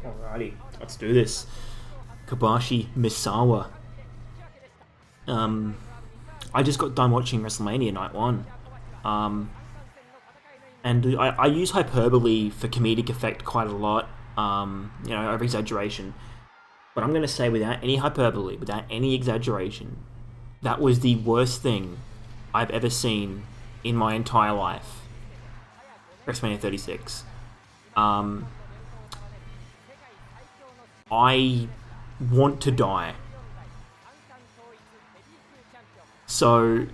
Alrighty, let's do this. Kobashi Misawa. I just got done watching Wrestlemania Night 1. And I use hyperbole for comedic effect quite a lot, over exaggeration. But I'm going to say, without any hyperbole, without any exaggeration, that was the worst thing I've ever seen in my entire life. WrestleMania 36. I want to die. So,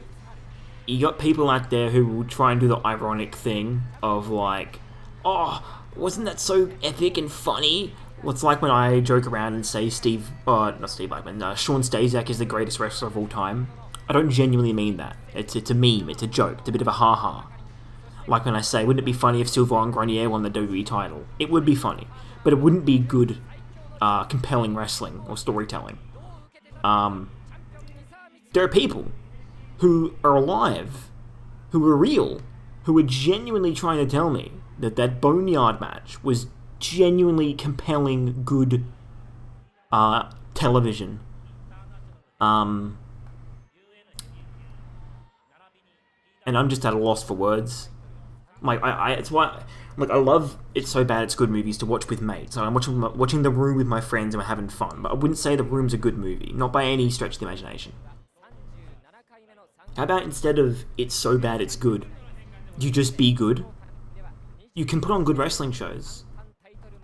you got people out there who will try and do the ironic thing of like, oh, wasn't that so epic and funny? Well, it's like when I joke around and say not Steve Blackman, Sean Stasiak is the greatest wrestler of all time. I don't genuinely mean that. It's a meme, it's a joke, it's a bit of a ha-ha. Like when I say, wouldn't it be funny if Silva and Grenier won the WWE title? It would be funny, but it wouldn't be good, compelling wrestling or storytelling. There are people who are alive, who are real, who are genuinely trying to tell me that Boneyard match was genuinely compelling, good television. And I'm just at a loss for words. It's why, I love It's So Bad It's Good movies to watch with mates. So I'm watching The Room with my friends and we're having fun. But I wouldn't say The Room's a good movie, not by any stretch of the imagination. How about instead of It's So Bad It's Good, you just be good? You can put on good wrestling shows.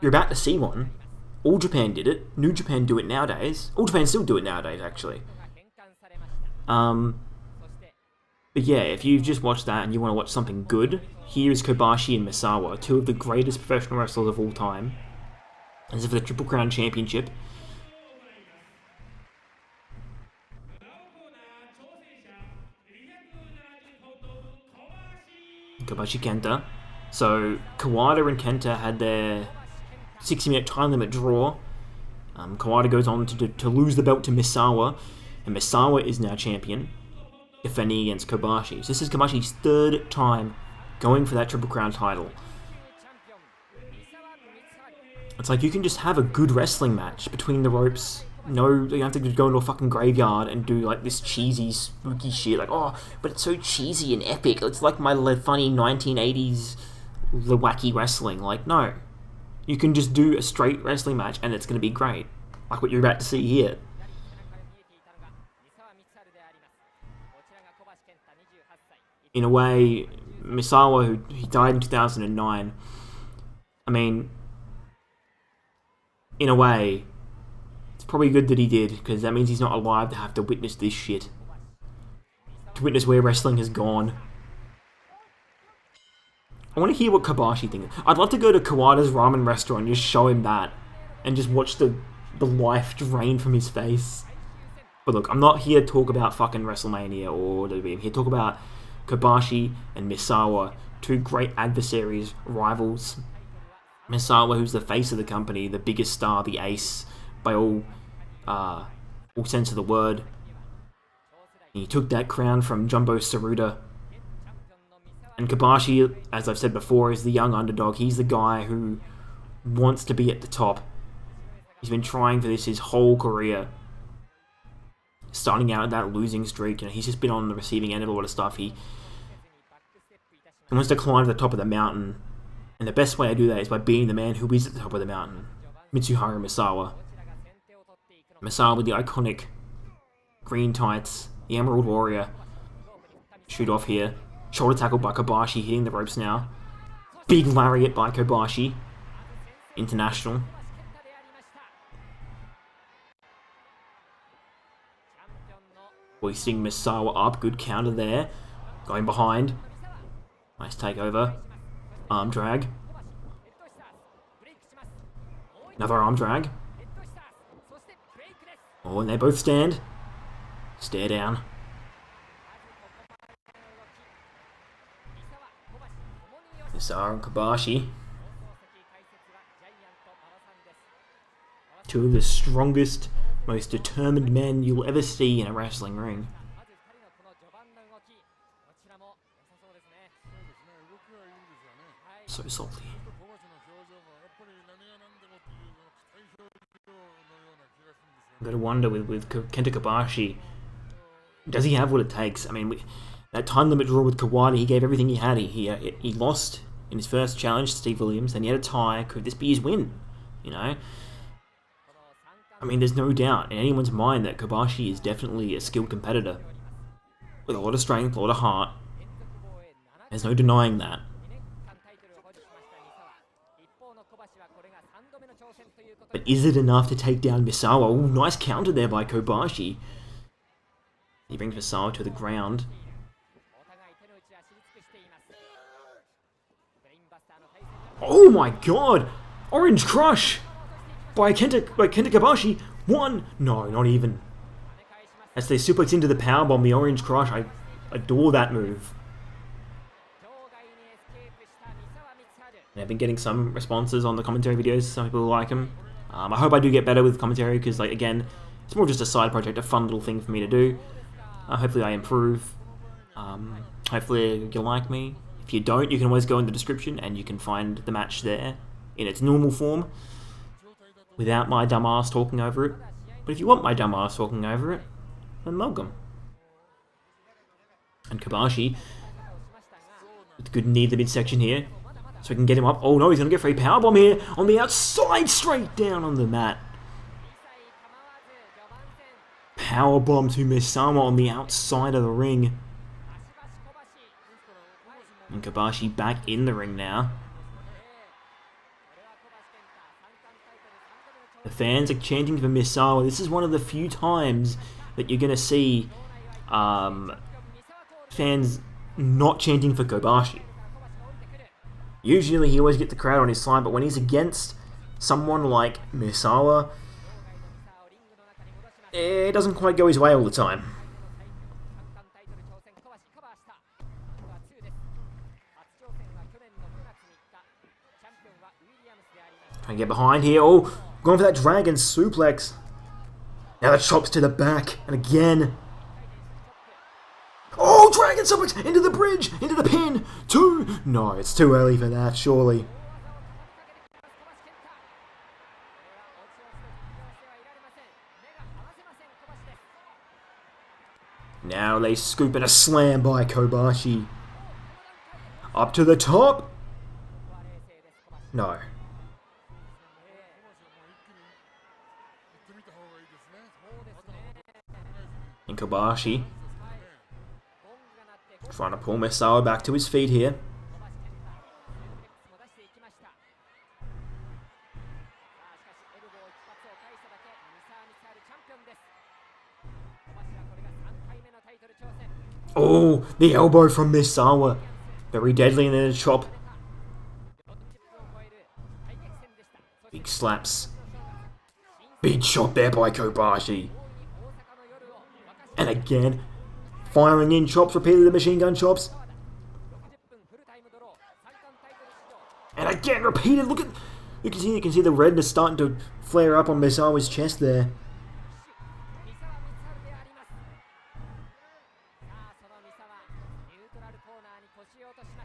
You're about to see one. All Japan did it. New Japan do it nowadays. All Japan still do it nowadays, actually. But yeah, if you've just watched that and you want to watch something good, here is Kobashi and Misawa, two of the greatest professional wrestlers of all time. This is for the Triple Crown Championship. Kobashi Kenta. So, Kawada and Kenta had their 60-minute time limit draw. Kawada goes on to lose the belt to Misawa, and Misawa is now champion, defending against Kobashi. So this is Kobashi's third time going for that Triple Crown title. It's like you can just have a good wrestling match between the ropes. No, you don't have to go into a fucking graveyard and do like this cheesy, spooky shit. Like, oh, but it's so cheesy and epic. It's like my funny 1980s the wacky wrestling. Like, no. You can just do a straight wrestling match and it's going to be great. Like what you're about to see here. In a way, Misawa, he died in 2009. I mean, in a way, it's probably good that he did, because that means he's not alive to have to witness this shit. To witness where wrestling has gone. I want to hear what Kobashi thinks. I'd love to go to Kawada's ramen restaurant and just show him that. And just watch the life drain from his face. But look, I'm not here to talk about fucking WrestleMania or WWE. I'm here to talk about Kobashi and Misawa, two great adversaries, rivals. Misawa, who's the face of the company, the biggest star, the ace, by all sense of the word. He took that crown from Jumbo Tsuruta. And Kobashi, as I've said before, is the young underdog. He's the guy who wants to be at the top. He's been trying for this his whole career. Starting out that losing streak, he's just been on the receiving end of a lot of stuff. He wants to climb to the top of the mountain. And the best way to do that is by being the man who is at the top of the mountain. Mitsuharu Misawa. Misawa with the iconic green tights, the Emerald Warrior. Shoot off here. Shoulder tackle by Kobashi, hitting the ropes now. Big lariat by Kobashi. International. Hoisting Misawa up, good counter there. Going behind. Nice takeover. Arm drag. Another arm drag. Oh, and they both stand. Stare down. Misawa and Kobashi. Two of the strongest, most determined men you'll ever see in a wrestling ring. So salty. I've got to wonder with Kenta Kobashi, does he have what it takes? I mean, that time limit draw with Kawada, he gave everything he had. He lost in his first challenge to Steve Williams, then he had a tie. Could this be his win? You know? I mean, there's no doubt in anyone's mind that Kobashi is definitely a skilled competitor. With a lot of strength, a lot of heart. There's no denying that. But is it enough to take down Misawa? Oh, nice counter there by Kobashi. He brings Misawa to the ground. Oh my god! Orange Crush! By Kenta Kobashi. One! No, not even. As they suplex into the powerbomb, the Orange Crush. I adore that move. And I've been getting some responses on the commentary videos. Some people like them. I hope I do get better with commentary because, like, again, it's more just a side project, a fun little thing for me to do. Hopefully I improve. Hopefully you like me. If you don't, you can always go in the description and you can find the match there in its normal form without my dumb ass talking over it. But if you want my dumb ass talking over it, then welcome. And Kobashi with a good knee to the midsection here. So we can get him up. Oh no, he's going to get free powerbomb here on the outside, straight down on the mat. Powerbomb to Misawa on the outside of the ring. And Kobashi back in the ring now. The fans are chanting for Misawa. This is one of the few times that you're going to see fans not chanting for Kobashi. Usually he always gets the crowd on his side, but when he's against someone like Misawa, it doesn't quite go his way all the time. Trying to get behind here. Oh, going for that dragon suplex. Now the chops to the back, and again. Oh, dragon suplex into the bridge, into the pin. Two. No, it's too early for that, surely. Now they scoop and a slam by Kobashi. Up to the top. No. And Kobashi trying to pull Misawa back to his feet here. Oh, the elbow from Misawa. Very deadly, and then a chop. Big slaps. Big shot there by Kobashi. And again, firing in chops, repeatedly the machine gun chops. And again, repeated. Look at, you can see the redness starting to flare up on Misawa's chest there.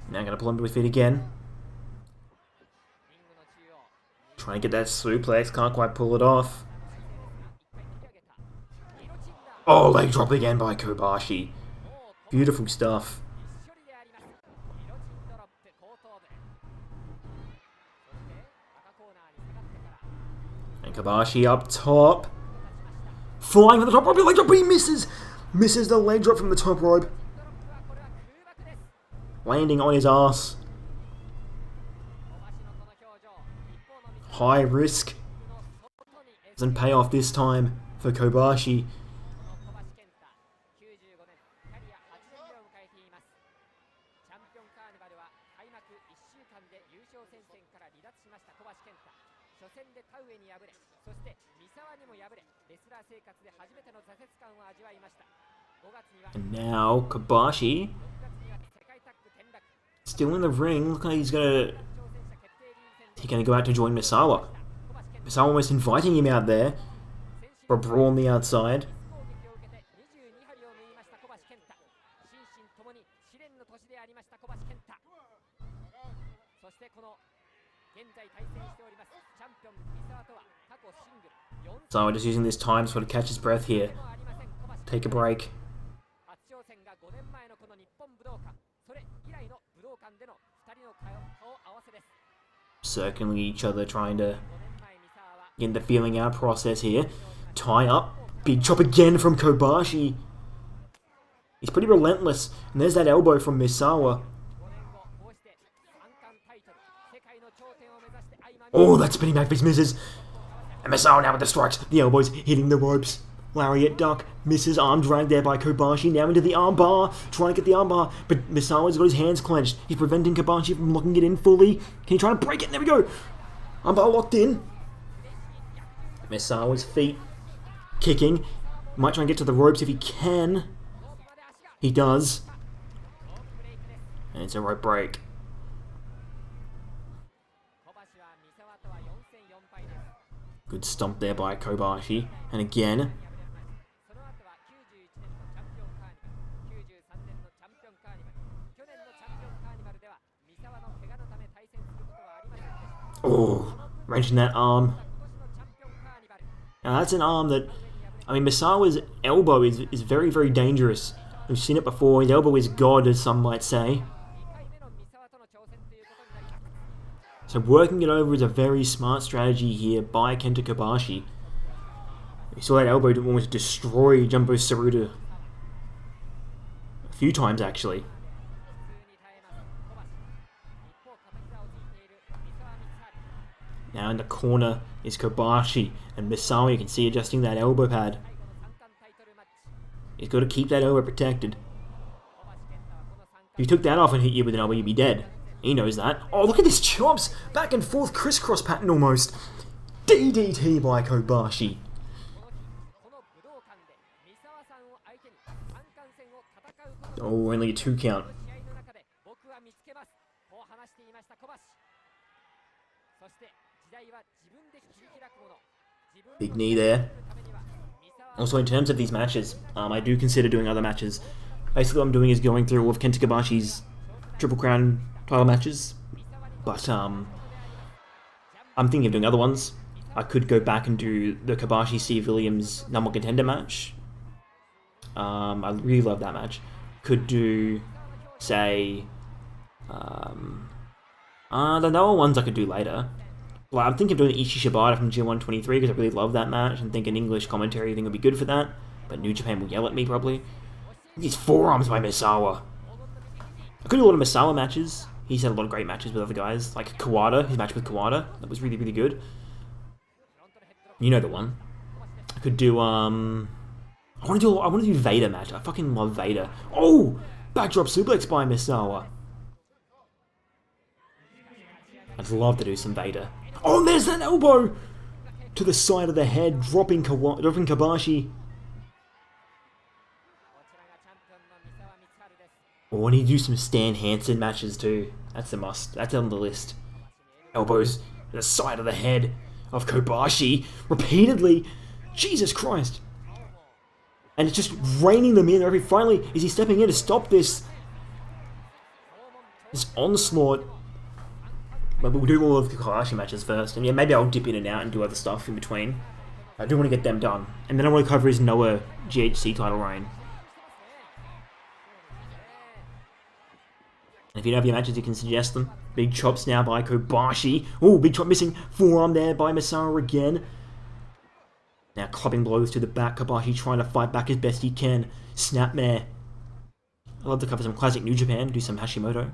Now gonna pull him to his feet again. Trying to get that suplex, can't quite pull it off. Oh, leg drop again by Kobashi. Beautiful stuff. And Kobashi up top. Flying from the top rope, leg drop, but he misses! Misses the leg drop from the top rope. Landing on his ass. High risk. Doesn't pay off this time for Kobashi. And now Kobashi still in the ring. Look like he's gonna go out to join Misawa. Misawa almost inviting him out there for a brawl on the outside. So just using this time to sort of catch his breath here. Take a break. Circling each other, trying to get the feeling out process here. Tie up. Big chop again from Kobashi. He's pretty relentless. And there's that elbow from Misawa. Oh, that spinning back fist misses. And Misawa now with the strikes. The elbows hitting the ropes. Lariat duck. Misses. Arm dragged there by Kobashi. Now into the arm bar. Trying to get the arm bar. But Misawa's got his hands clenched. He's preventing Kobashi from locking it in fully. Can he try to break it? There we go. Arm bar locked in. Misawa's feet kicking. Might try and get to the ropes if he can. He does. And it's a rope break. Good stomp there by Kobashi. And again. Oh, wrenching that arm. Now that's an arm that, I mean, Misawa's elbow is very, very dangerous. We've seen it before. His elbow is God, as some might say. So working it over is a very smart strategy here by Kenta Kobashi. We saw that elbow almost destroy Jumbo Tsuruta a few times, actually. Now in the corner is Kobashi, and Misawa, you can see adjusting that elbow pad. He's got to keep that elbow protected. If you took that off and hit you with an elbow, you'd be dead. He knows that. Oh, look at this chops! Back and forth crisscross pattern almost. DDT by Kobashi. Oh, only a 2 count. Big knee there. Also, in terms of these matches, I do consider doing other matches. Basically, what I'm doing is going through all of Kenta Kobashi's Triple Crown title matches. But, I'm thinking of doing other ones. I could go back and do the Kobashi-Steve Williams number 1 contender match. I really love that match. Could do, say, the other ones I could do later. Well, I'm thinking of doing Ishii Shibata from G123 because I really love that match and think an English commentary thing would be good for that. But New Japan will yell at me probably. These forearms by Misawa. I could do a lot of Misawa matches. He's had a lot of great matches with other guys, like Kawada, his match with Kawada. That was really, really good. You know the one. I could do I want to do Vader match. I fucking love Vader. Oh! Backdrop suplex by Misawa. I'd love to do some Vader. Oh, and there's that elbow to the side of the head, dropping Kobashi. Oh, and he'd do some Stan Hansen matches too. That's a must. That's on the list. Elbows to the side of the head of Kobashi repeatedly. Jesus Christ. And it's just raining them in. Finally, is he stepping in to stop this onslaught? But we'll do all of the Kobashi matches first, and yeah, maybe I'll dip in and out and do other stuff in between. I do want to get them done, and then I want to cover his Noah GHC title reign. And if you don't have your matches, you can suggest them. Big chops now by Kobashi. Oh, big chop missing. Forearm there by Misawa again. Now clubbing blows to the back. Kobashi trying to fight back as best he can. Snapmare. I love to cover some classic New Japan. Do some Hashimoto.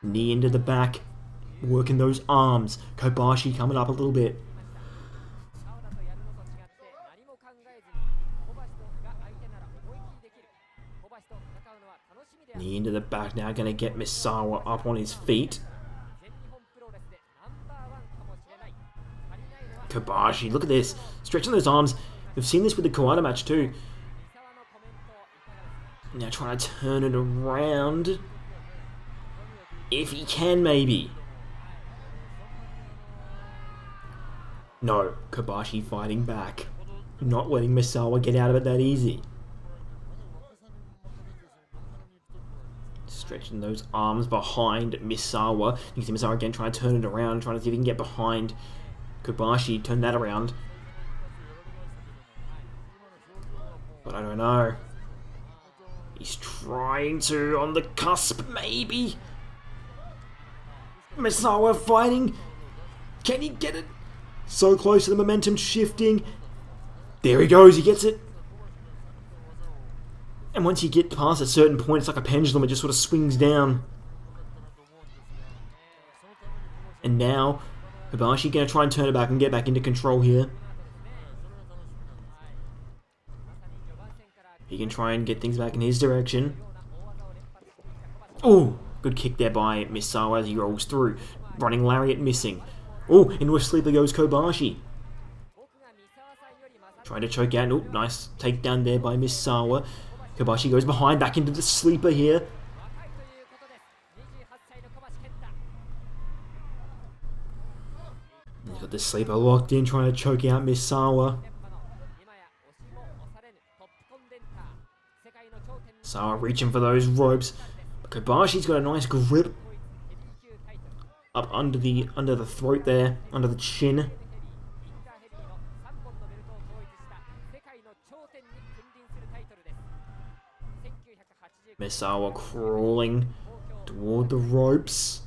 Knee into the back. Working those arms. Kobashi coming up a little bit. Knee into the back. Now going to get Misawa up on his feet. Kobashi, look at this. Stretching those arms. We've seen this with the Kawada match too. Now trying to turn it around. If he can, maybe. No, Kobashi fighting back. Not letting Misawa get out of it that easy. Stretching those arms behind Misawa. You can see Misawa again trying to turn it around, trying to see if he can get behind Kobashi turned that around. But I don't know. He's trying to, on the cusp, maybe. Misawa fighting. Can he get it? So close to the momentum shifting. There he goes, he gets it. And once you get past a certain point, it's like a pendulum, it just sort of swings down. And now, Kobashi going to try and turn it back and get back into control here. He can try and get things back in his direction. Oh, good kick there by Misawa as he rolls through. Running lariat missing. Oh, into a sleeper goes Kobashi. Trying to choke out. Oh, nice takedown there by Misawa. Kobashi goes behind, back into the sleeper here. He's got the sleeper locked in, trying to choke out Misawa. Misawa reaching for those ropes. Kobashi's got a nice grip up under the throat there, under the chin. Misawa crawling toward the ropes.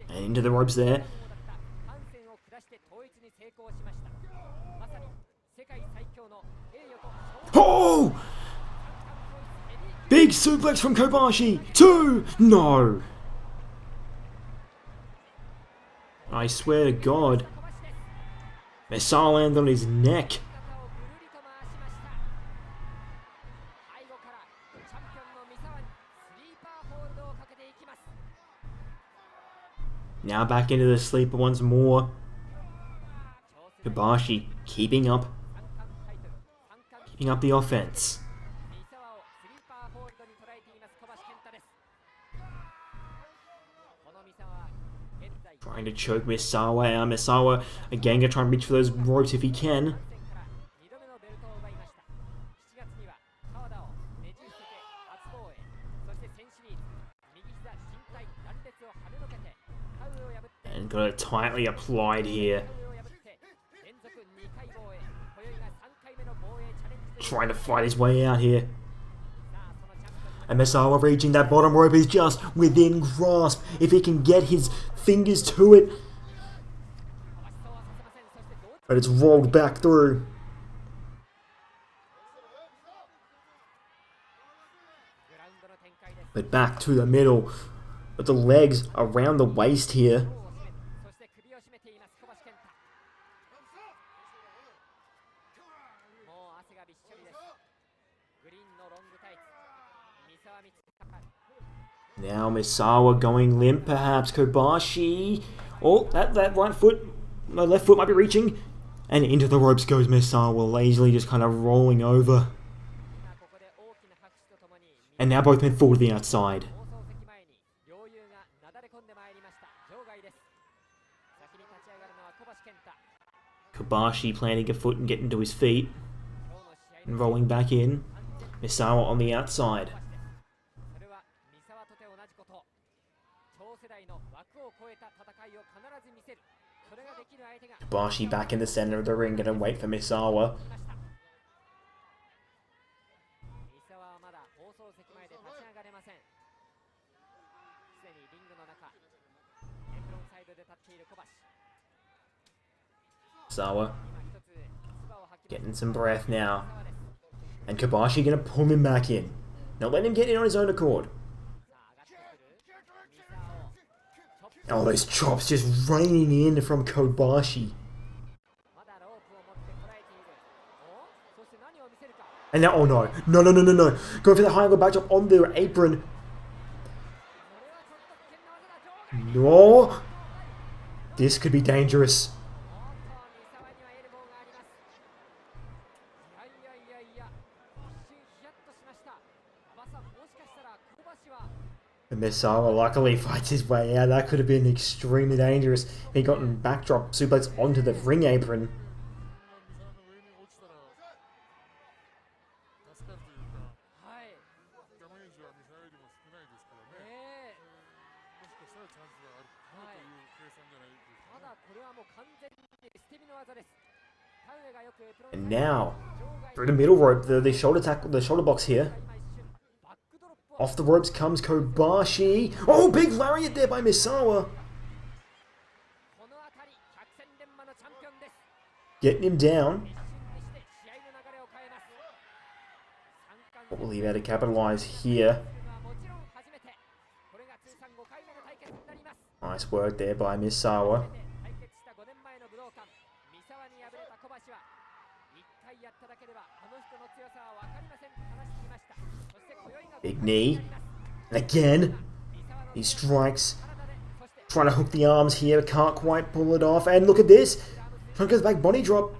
And into the ropes there. Oh! Big suplex from Kobashi. 2! No! I swear to God. Misawa lands on his neck. Now back into the sleeper once more. Kobashi keeping up the offense. Trying to choke Misawa out. Misawa again gonna try and reach for those ropes if he can. And got it tightly applied here. Trying to fight his way out here. And Misawa reaching that bottom rope is just within grasp. If he can get his fingers to it. But it's rolled back through. But back to the middle. With the legs around the waist here. Now Misawa going limp, perhaps. Kobashi. Oh, that right foot, my left foot might be reaching. And into the ropes goes Misawa, lazily just kind of rolling over. And now both men fall to the outside. Kobashi planting a foot and getting to his feet. And rolling back in. Misawa on the outside. Kobashi back in the center of the ring, gonna wait for Misawa. Misawa getting some breath now. And Kobashi gonna pull him back in. Not letting him get in on his own accord. Oh, those chops just raining in from Kobashi. And now, oh no. No. Going for the high angle backdrop on the apron. No. This could be dangerous. And Misawa luckily fights his way out. That could have been extremely dangerous. He got in backdrop suplex onto the ring apron. And now, through the middle rope, the shoulder tackle, the shoulder box here. Off the ropes comes Kobashi. Oh, big lariat there by Misawa. Getting him down. What will he be able to capitalize here? Nice work there by Misawa. Big knee. And again, he strikes. Trying to hook the arms here, can't quite pull it off. And look at this. Trying to go back body drop.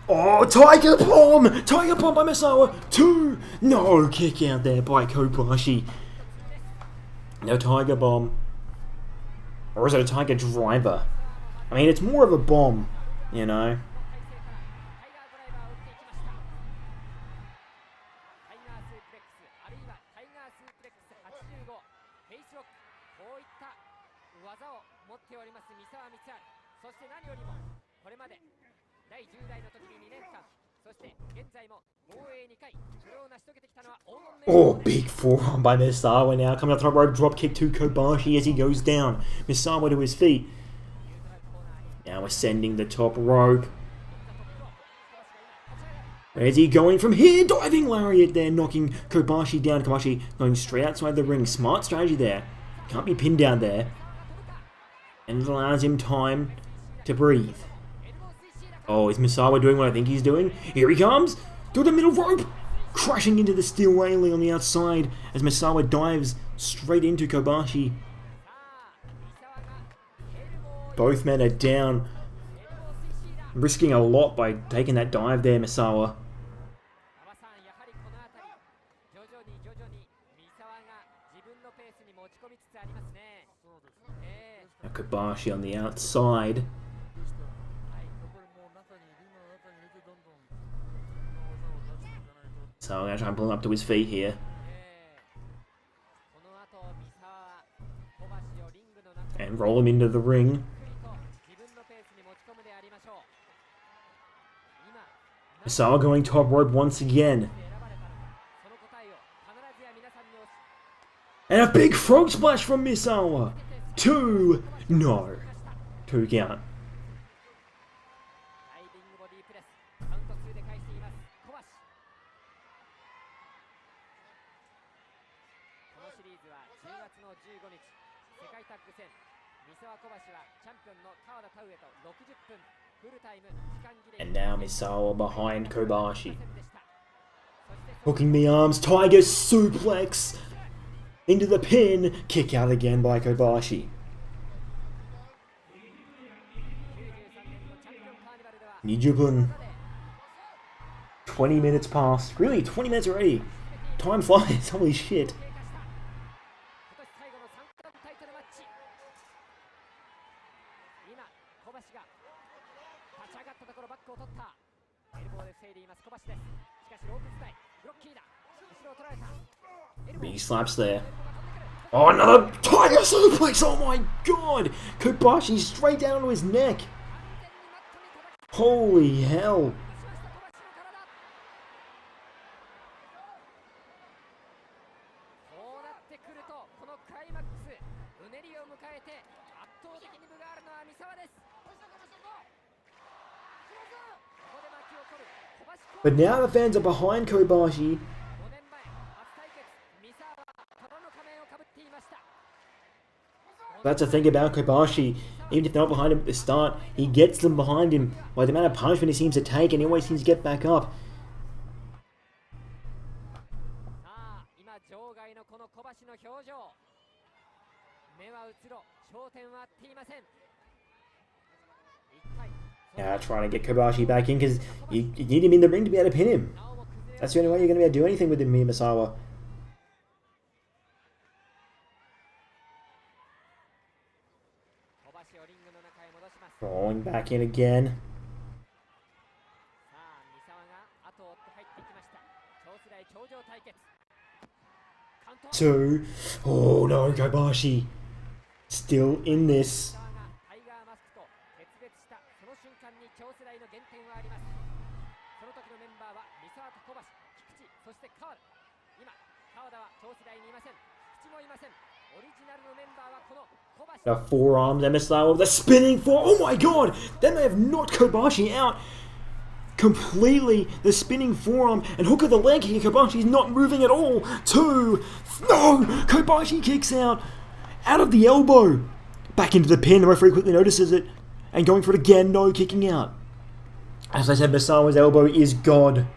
Oh, Tiger Bomb! Tiger Bomb by Misawa. 2. No, kick out there by Kobashi. No Tiger Bomb. Or is it a Tiger Driver? I mean, it's more of a bomb, you know. Oh, big forearm by Misawa now. Coming up top rope, drop kick to Kobashi as he goes down. Misawa to his feet. Now ascending the top rope. Where's he going from here? Diving lariat there, knocking Kobashi down. Kobashi going straight outside the ring. Smart strategy there. Can't be pinned down there. And it allows him time to breathe. Oh, is Misawa doing what I think he's doing? Here he comes! Through the middle rope! Crashing into the steel railing on the outside as Misawa dives straight into Kobashi. Both men are down. Risking a lot by taking that dive there, Misawa. Now Kobashi on the outside. So I'm going to try and pull him up to his feet here. And roll him into the ring. Misawa going top rope once again. And a big frog splash from Misawa. 2. No. 2 count. And now Misawa behind Kobashi. Hooking the arms, Tiger suplex into the pin. Kick out again by Kobashi. Nijubun. 20 minutes past. Really, 20 minutes already. Time flies, holy shit. Big slaps there. Oh, another Tiger suplex! Oh my god! Kobashi straight down to his neck. Holy hell. But now the fans are behind Kobashi. That's the thing about Kobashi. Even if they're not behind him at the start, he gets them behind him by the amount of punishment he seems to take, and he always seems to get back up. Now trying to get Kobashi back in because you need him in the ring to be able to pin him. That's the only way you're going to be able to do anything with him, Misawa. Rolling back in again. 2. Oh no, Kobashi. Still in this. The forearms, Misawa, the spinning forearm. Oh my god! Then they have knocked Kobashi out completely. The spinning forearm and hook of the leg here. Kobashi's not moving at all. 2. No! Kobashi kicks out of the elbow. Back into the pin. The referee quickly notices it and going for it again. No, kicking out. As I said, Misawa's elbow is God.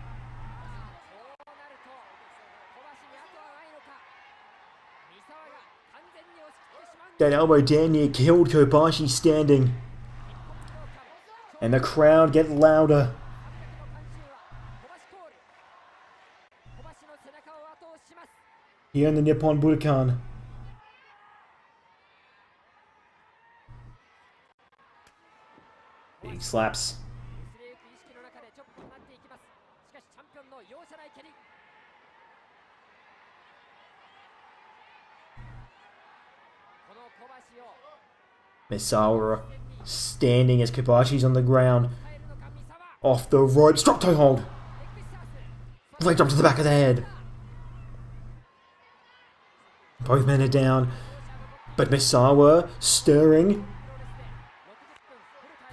That elbow damn near killed Kobashi standing. And the crowd get louder. Here in the Nippon Budokan. Big slaps. Misawa standing as Kobashi's on the ground. Off the ropes. Drop toe hold. Leg drop to the back of the head. Both men are down. But Misawa stirring.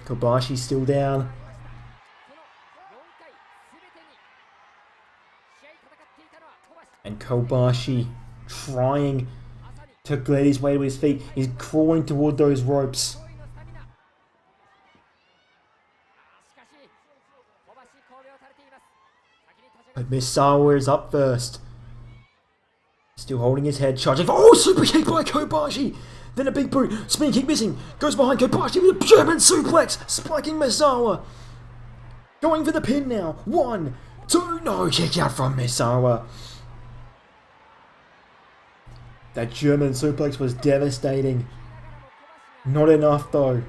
Kobashi still down. And Kobashi trying to get his way to his feet. He's crawling toward those ropes. But Misawa is up first. Still holding his head, charging for... Oh, super kick by Kobashi! Then a big boot. Spinning kick missing. Goes behind Kobashi with a German suplex. Spiking Misawa. Going for the pin now. 1, 2... No, kick out from Misawa. That German suplex was devastating. Not enough though.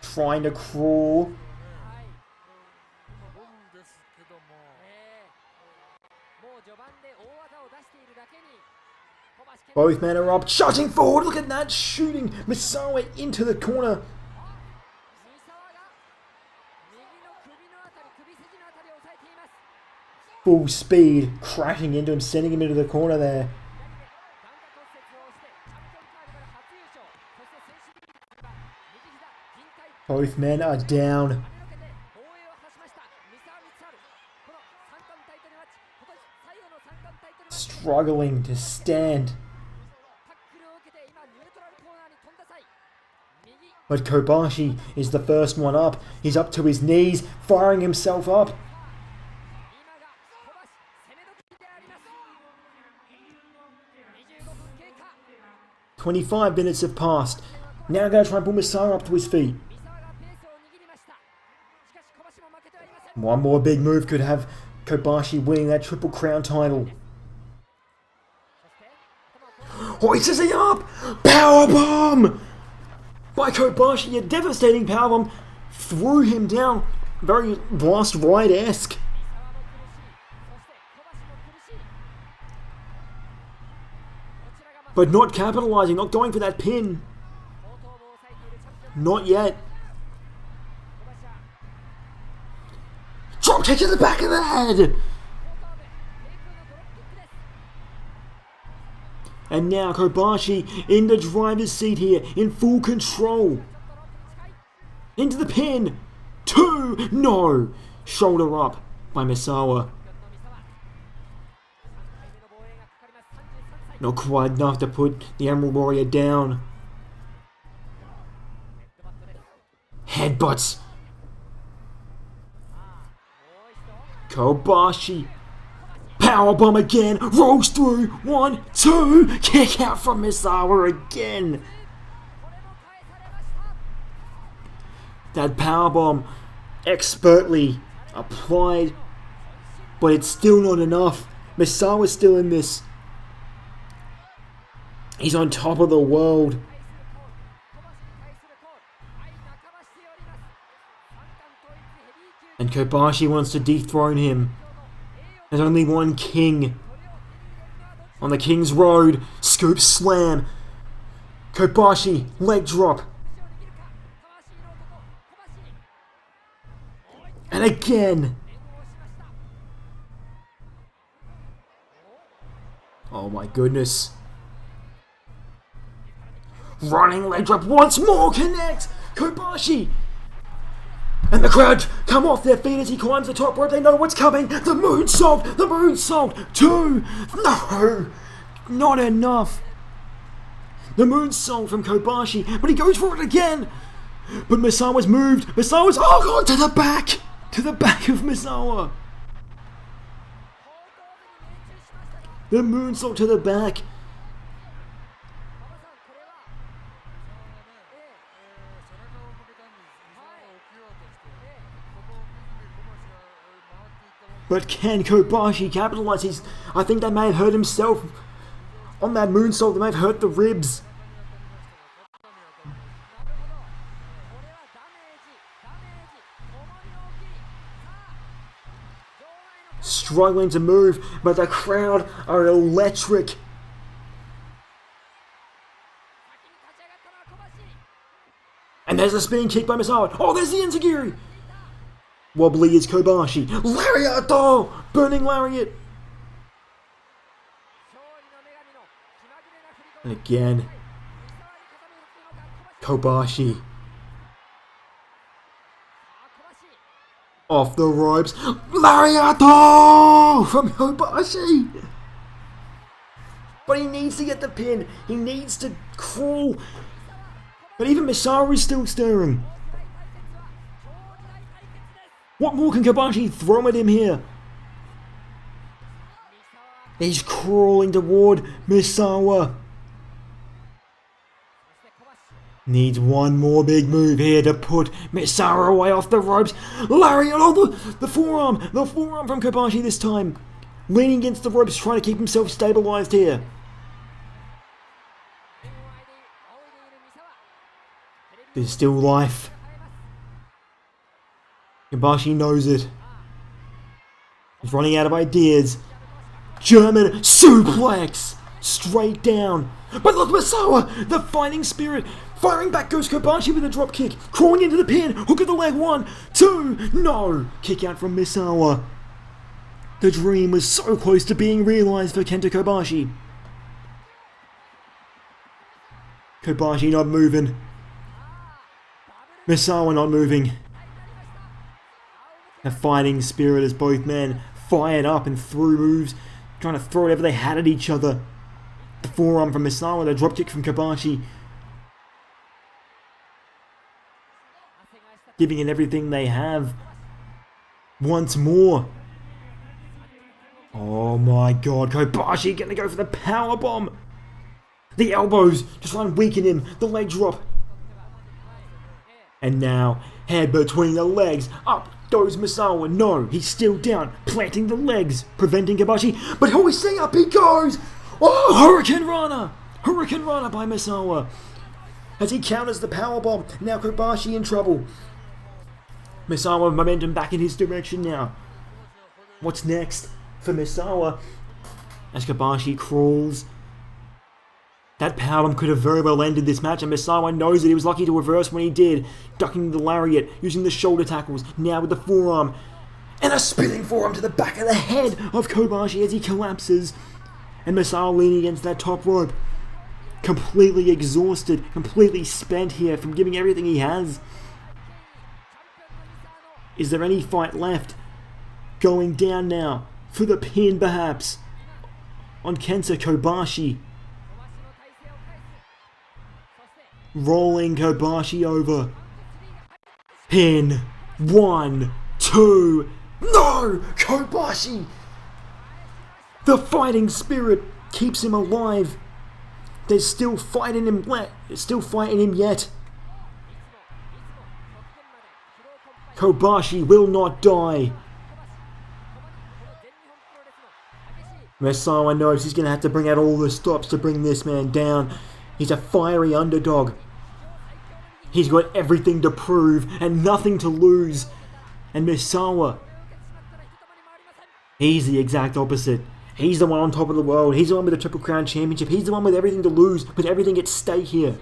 Trying to crawl. Both men are up, charging forward. Look at that, shooting Misawa into the corner. Full speed, crashing into him, sending him into the corner there. Both men are down. Struggling to stand. But Kobashi is the first one up. He's up to his knees, firing himself up. 25 minutes have passed. Now I'm going to try and pull Misawa up to his feet. One more big move could have Kobashi winning that Triple Crown title. Hoists him up! Powerbomb! By Kobashi, a devastating powerbomb threw him down. Very Last Ride-esque. But not capitalizing, not going for that pin. Not yet. Drop kick to the back of the head! And now Kobashi in the driver's seat here, in full control. Into the pin. 2! No! Shoulder up by Misawa. Not quite enough to put the Emerald Warrior down. Headbutts. Kobashi. Powerbomb again. Rolls through. 1, 2. Kick out from Misawa again. That powerbomb expertly applied. But it's still not enough. Misawa's still in this. He's on top of the world. And Kobashi wants to dethrone him. There's only one king. On the king's road. Scoop slam. Kobashi, leg drop. And again. Oh my goodness. Running leg drop once more. Connect. Kobashi. And the crowd come off their feet as he climbs the top rope. They know what's coming. The moonsault. The moonsault. 2. No. Not enough. The moonsault from Kobashi. But he goes for it again. But Misawa's moved. Misawa's... Oh god, to the back. To the back of Misawa. The moonsault to the back. But can Kobashi capitalize? I think they may have hurt himself on that moonsault. They may have hurt the ribs. Struggling to move, but the crowd are electric. And there's a spinning kick by Misawa. Oh, there's the enziguri. Wobbly is Kobashi. Lariat! Burning lariat! And again. Kobashi. Off the ropes. Lariat! From Kobashi! But he needs to get the pin. He needs to crawl. But even Misawa is still stirring. What more can Kobashi throw at him here? He's crawling toward Misawa. Needs one more big move here to put Misawa away off the ropes. Lariat! Oh, the forearm! The forearm from Kobashi this time. Leaning against the ropes, trying to keep himself stabilized here. There's still life. Kobashi knows it. He's running out of ideas. German suplex! Straight down. But look, Misawa! The fighting spirit! Firing back goes Kobashi with a drop kick. Crawling into the pin. Hook of the leg. 1, 2. No! Kick out from Misawa. The dream was so close to being realized for Kenta Kobashi. Kobashi not moving. Misawa not moving. A fighting spirit as both men fired up and threw moves, trying to throw whatever they had at each other. The forearm from Misawa, the dropkick from Kobashi. Giving it everything they have. Once more. Oh my god, Kobashi gonna go for the powerbomb. The elbows just trying to weaken him. The leg drop. And now, head between the legs. Up goes Misawa. No, he's still down. Planting the legs. Preventing Kobashi. But who is he? Up he goes. Oh, Hurricane Rana. Hurricane Rana by Misawa. As he counters the powerbomb. Now Kobashi in trouble. Misawa momentum back in his direction now. What's next for Misawa? As Kobashi crawls. That powerbomb could have very well ended this match, and Misawa knows it. He was lucky to reverse when he did. Ducking the lariat, using the shoulder tackles, now with the forearm. And a spinning forearm to the back of the head of Kobashi as he collapses. And Misawa leaning against that top rope. Completely exhausted, completely spent here from giving everything he has. Is there any fight left? Going down now, for the pin perhaps. On Kenta Kobashi. Rolling Kobashi over. Pin. 1, 2. No! Kobashi! The fighting spirit keeps him alive. There's still fight in him. Still fight in him yet. Kobashi will not die. Misawa knows he's going to have to bring out all the stops to bring this man down. He's a fiery underdog. He's got everything to prove and nothing to lose. And Misawa, he's the exact opposite. He's the one on top of the world. He's the one with the Triple Crown Championship. He's the one with everything to lose, with everything at stake here.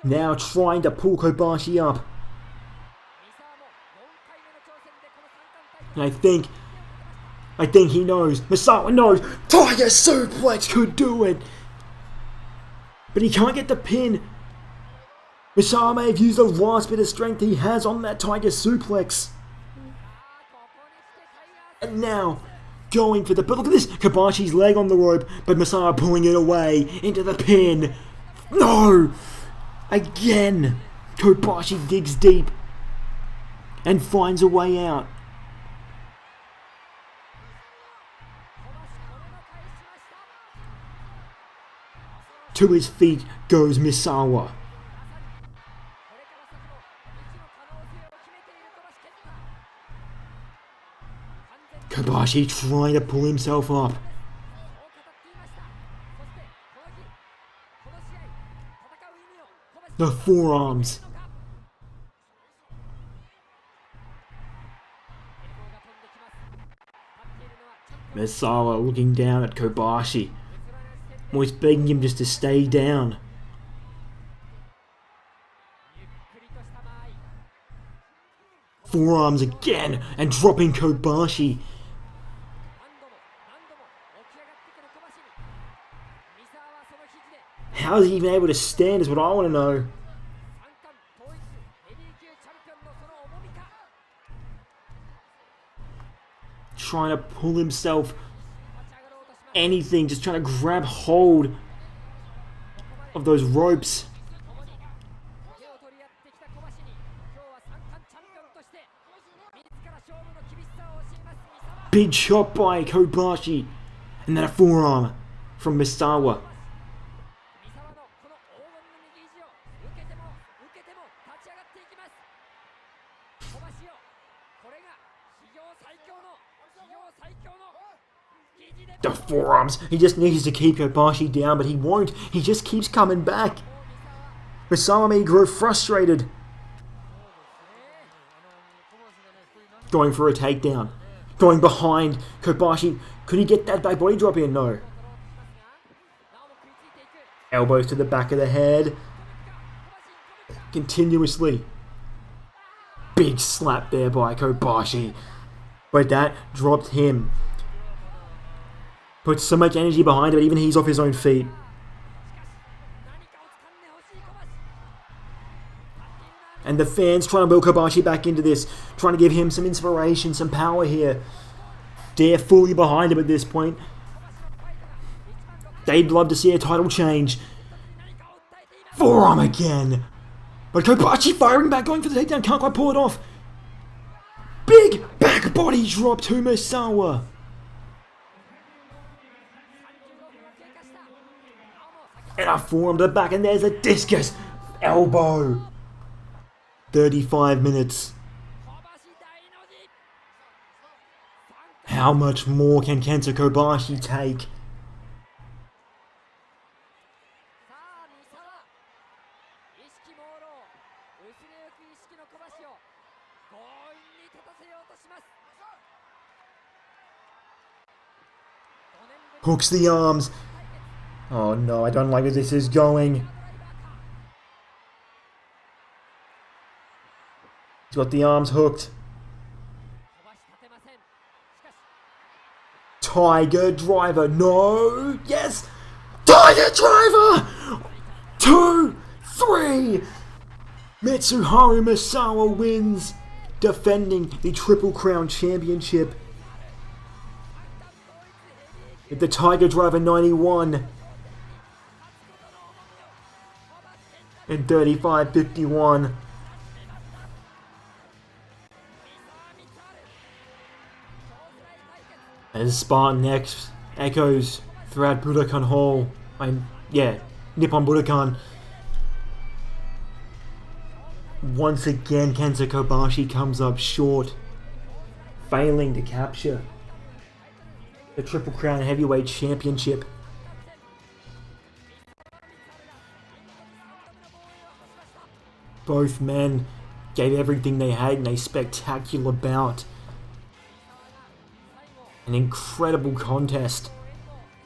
Now trying to pull Kobashi up. And I think he knows. Misawa knows. Tiger Suplex could do it. But he can't get the pin. Misawa may have used the last bit of strength he has on that Tiger Suplex. And now, going for the... But look at this. Kobashi's leg on the rope, but Misawa pulling it away into the pin. No! Again, Kobashi digs deep and finds a way out. To his feet goes Misawa. Kobashi trying to pull himself up. The forearms. Misawa looking down at Kobashi. Almost begging him just to stay down. Forearms again and dropping Kobashi. How is he even able to stand is what I want to know. Trying to pull himself. Anything, just trying to grab hold of those ropes. Big shot by Kobashi. And then a forearm from Misawa. The forearms. He just needs to keep Kobashi down, but he won't. He just keeps coming back. Misawa may grow frustrated. Going for a takedown. Going behind Kobashi. Could he get that back body drop in? No. Elbows to the back of the head. Continuously. Big slap there by Kobashi. But that dropped him. Puts so much energy behind it, but even he's off his own feet. And the fans trying to build Kobashi back into this. Trying to give him some inspiration, some power here. They're fully behind him at this point. They'd love to see a title change. Forearm again. But Kobashi firing back, going for the takedown. Can't quite pull it off. Big back body drop to Misawa. And a forearm to the back, and there's a discus elbow. 35 minutes. How much more can Kenta Kobashi take? Hooks the arms. Oh no, I don't like where this is going. He's got the arms hooked. Tiger driver, no, yes! Tiger driver! 2, 3! Mitsuharu Misawa wins, defending the Triple Crown Championship. With the Tiger driver 91. In 35-51. As Spartan X echoes throughout Budokan Hall. Nippon Budokan. Once again, Kenta Kobashi comes up short, failing to capture the Triple Crown Heavyweight Championship. Both men gave everything they had in a spectacular bout. An incredible contest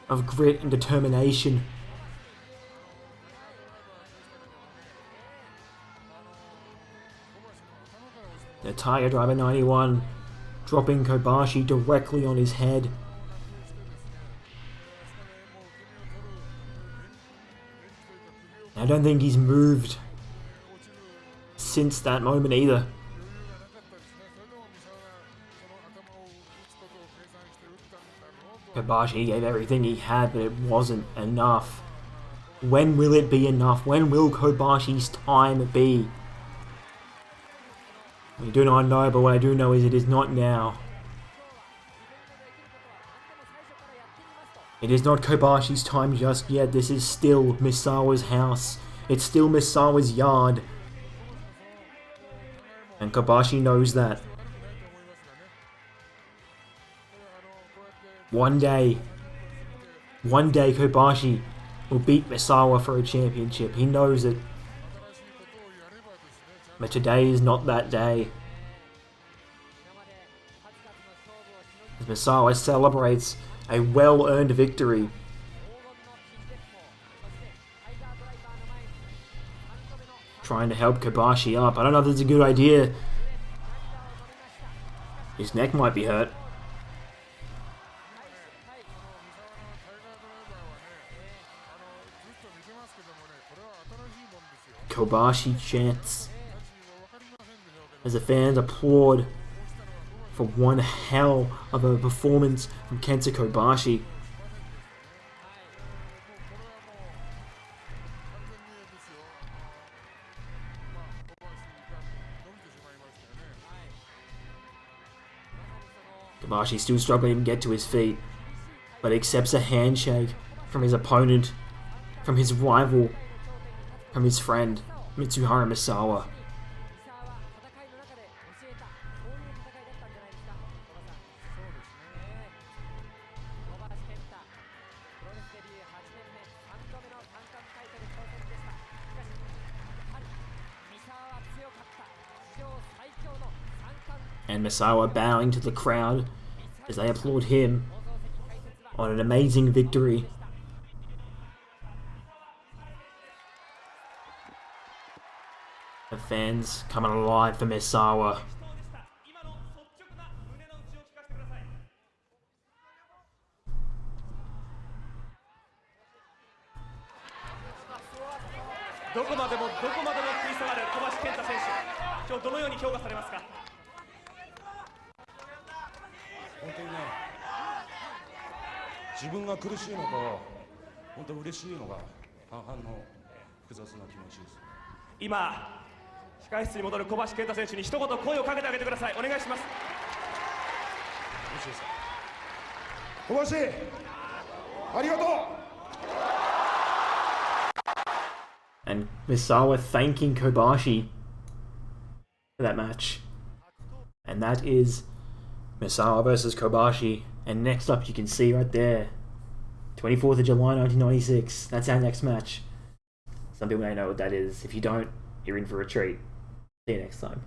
of grit and determination. The Tiger Driver 91 dropping Kobashi directly on his head. I don't think he's moved since that moment either. Kobashi gave everything he had, but it wasn't enough. When will it be enough? When will Kobashi's time be? We do not know, but what I do know is it is not now. It is not Kobashi's time just yet. This is still Misawa's house. It's still Misawa's yard. And Kobashi knows that. One day Kobashi will beat Misawa for a championship. He knows it. But today is not that day. As Misawa celebrates a well-earned victory. Trying to help Kobashi up. I don't know if that's a good idea. His neck might be hurt. Kobashi chants as the fans applaud for one hell of a performance from Kenta Kobashi. Kobashi still struggling to get to his feet, but accepts a handshake from his opponent, from his rival, from his friend, Mitsuharu Misawa. And Misawa bowing to the crowd as they applaud him on an amazing victory. The fans coming alive for Misawa. And Misawa thanking Kobashi for that match. And that is Misawa versus Kobashi. And next up, you can see right there, 24th of July 1996. That's our next match. Some people may know what that is. If you don't, you're in for a treat. See you next time.